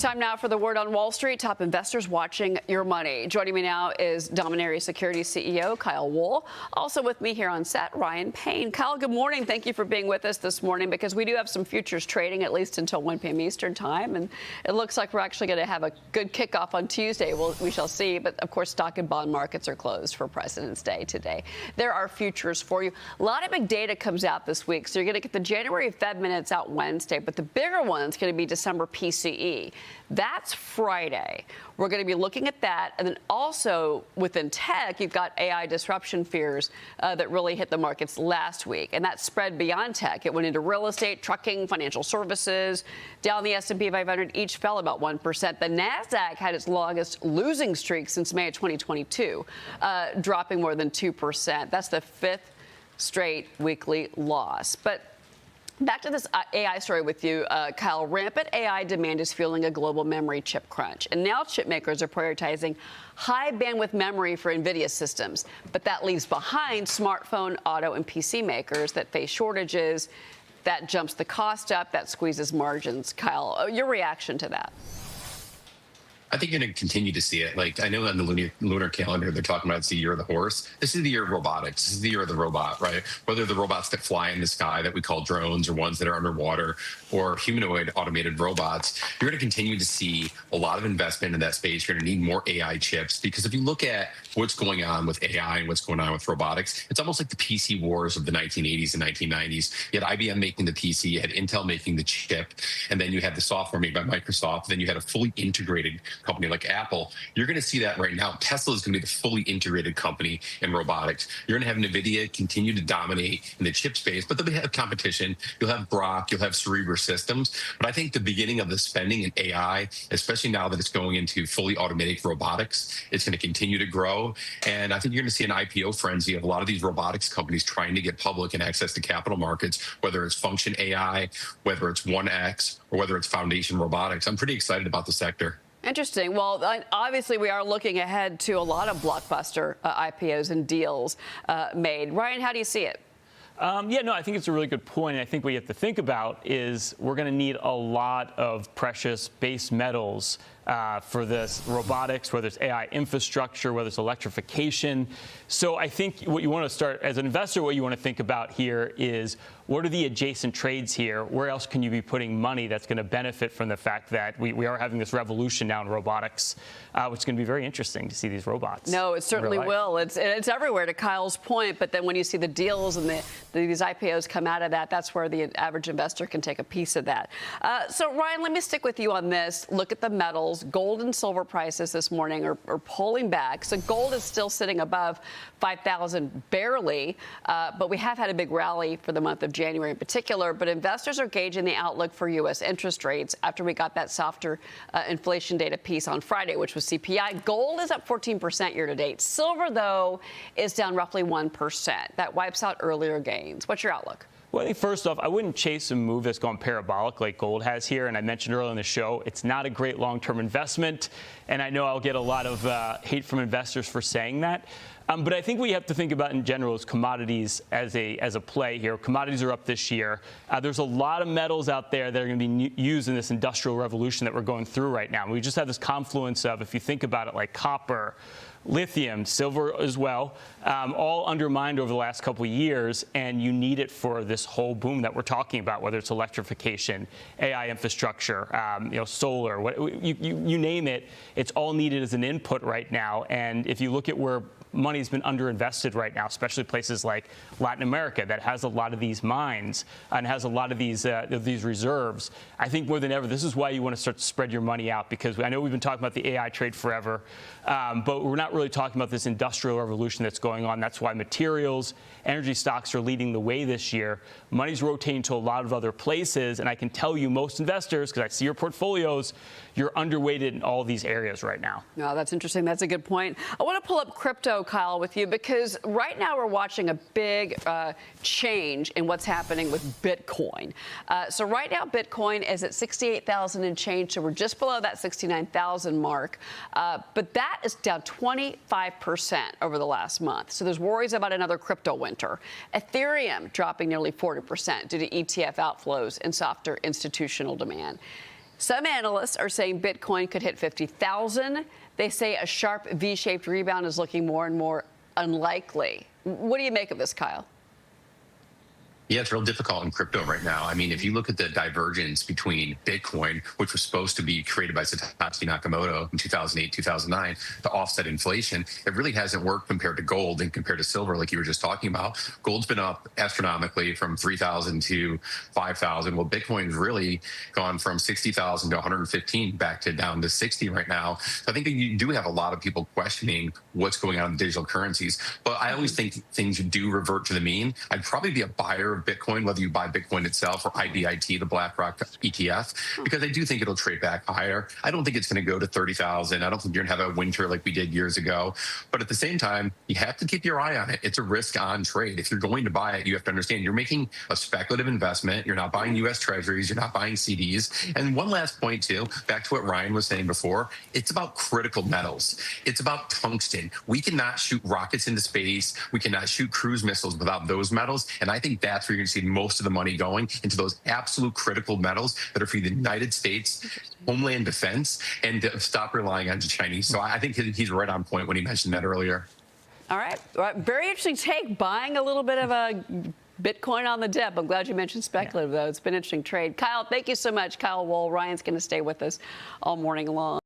Time now for the word on Wall Street. Top investors watching your money. Joining me now is Dominari Securities CEO Kyle Wohl. Also with me here on set, Ryan Payne. Kyle, good morning. Thank you for being with us this morning because we do have some futures trading at least until 1 p.m. Eastern time. And it looks like we're actually going to have a good kickoff on Tuesday. We shall see. But of course, stock and bond markets are closed for President's Day today. There are futures for you. A lot of big data comes out this week. So you're going to get the January Fed minutes out Wednesday. But the bigger one's going to be December PCE. That's Friday. We're going to be looking at that. And then also within tech, you've got AI disruption fears that really hit the markets last week. And that spread beyond tech. It went into real estate, trucking, financial services. Down the S&P 500 each fell about 1%. The NASDAQ had its longest losing streak since May of 2022, dropping more than 2%. That's the fifth straight weekly loss. But back to this AI story with you, Kyle. Rampant AI demand is fueling a global memory chip crunch. And now chip makers are prioritizing high bandwidth memory for NVIDIA systems. But that leaves behind smartphone, auto, and PC makers that face shortages. That jumps the cost up. That squeezes margins. Kyle, your reaction to that? I think you're going to continue to see it. Like, I know on the lunar calendar, they're talking about it's the year of the horse. This is the year of robotics. This is the year of the robot, right? Whether the robots that fly in the sky that we call drones or ones that are underwater or humanoid automated robots, you're going to continue to see a lot of investment in that space. You're going to need more AI chips because if you look at what's going on with AI and what's going on with robotics, it's almost like the PC wars of the 1980s and 1990s. You had IBM making the PC, you had Intel making the chip, and then you had the software made by Microsoft. Then you had a fully integrated company like Apple. You're going to see that right now. Tesla is going to be the fully integrated company in robotics. You're going to have NVIDIA continue to dominate in the chip space, but they'll have competition. You'll have Grok, you'll have Cerebras Systems. But I think the beginning of the spending in AI, especially now that it's going into fully automated robotics, it's going to continue to grow. And I think you're going to see an IPO frenzy of a lot of these robotics companies trying to get public and access to capital markets, whether it's Function AI, whether it's 1X, or whether it's Foundation Robotics. I'm pretty excited about the sector. Interesting. Well, obviously, we are looking ahead to a lot of blockbuster IPOs and deals made. Ryan, how do you see it? I think it's a really good point. I think what you have to think about is we're going to need a lot of precious base metals for this robotics, whether it's AI infrastructure, whether it's electrification. So I think what you want to start as an investor, what you want to think about here is what are the adjacent trades here? Where else can you be putting money that's going to benefit from the fact that we are having this revolution now in robotics, which is going to be very interesting to see these robots. No, it certainly will. It's everywhere, to Kyle's point. But then when you see the deals and these IPOs come out of that, that's where the average investor can take a piece of that. So, Ryan, let me stick with you on this. Look at the metals. Gold and silver prices this morning are pulling back. So gold is still sitting above 5,000 barely, but we have had a big rally for the month of January in particular. But investors are gauging the outlook for U.S. interest rates after we got that softer inflation data piece on Friday, which was CPI. Gold is up 14% year to date. Silver, though, is down roughly 1%. That wipes out earlier gains. What's your outlook? Well, I think first off, I wouldn't chase a move that's gone parabolic like gold has here. And I mentioned earlier in the show, it's not a great long-term investment. And I know I'll get a lot of hate from investors for saying that. But I think what you have to think about in general is commodities as a play here. Commodities are up this year. There's a lot of metals out there that are going to be used in this industrial revolution that we're going through right now. We just have this confluence of, if you think about it, like copper, lithium, silver as well, all undermined over the last couple of years, and you need it for this whole boom that we're talking about, whether it's electrification, AI infrastructure, solar, you name it, it's all needed as an input right now. And if you look at where money's been underinvested right now, especially places like Latin America that has a lot of these mines and has a lot of these reserves, I think more than ever, this is why you want to start to spread your money out, because I know we've been talking about the AI trade forever, but we're not really talking about this industrial revolution that's going on. That's why materials, energy stocks are leading the way this year. Money's rotating to a lot of other places, and I can tell you most investors, because I see your portfolios, you're underweighted in all these areas right now. No, that's interesting. That's a good point. I want to pull up crypto, Kyle, with you, because right now we're watching a big change in what's happening with Bitcoin. So right now, Bitcoin is at 68,000 and change, so we're just below that 69,000 mark. But that is down 25% over the last month. So there's worries about another crypto winter. Ethereum dropping nearly 40% due to ETF outflows and softer institutional demand. Some analysts are saying Bitcoin could hit 50,000. They say a sharp V-shaped rebound is looking more and more unlikely. What do you make of this, Kyle? Yeah, it's real difficult in crypto right now. I mean, if you look at the divergence between Bitcoin, which was supposed to be created by Satoshi Nakamoto in 2008, 2009, to offset inflation, it really hasn't worked compared to gold and compared to silver, like you were just talking about. Gold's been up astronomically from 3,000 to 5,000. Well, Bitcoin's really gone from 60,000 to 115 back to down to 60 right now. So I think that you do have a lot of people questioning what's going on in digital currencies. But I always think things do revert to the mean. I'd probably be a buyer of Bitcoin, whether you buy Bitcoin itself or IBIT, the BlackRock ETF, because I do think it'll trade back higher. I don't think it's going to go to 30,000. I don't think you're going to have a winter like we did years ago. But at the same time, you have to keep your eye on it. It's a risk-on trade. If you're going to buy it, you have to understand you're making a speculative investment. You're not buying U.S. Treasuries. You're not buying CDs. And one last point, too, back to what Ryan was saying before, it's about critical metals. It's about tungsten. We cannot shoot rockets into space. We cannot shoot cruise missiles without those metals. And I think that's where you're going to see most of the money going, into those absolute critical metals that are for the United States, homeland defense, and to stop relying on the Chinese. So I think he's right on point when he mentioned that earlier. All right. Very interesting take. Buying a little bit of a Bitcoin on the dip. I'm glad you mentioned speculative, though. It's been an interesting trade. Kyle, thank you so much. Kyle Wohl. Ryan's going to stay with us all morning long.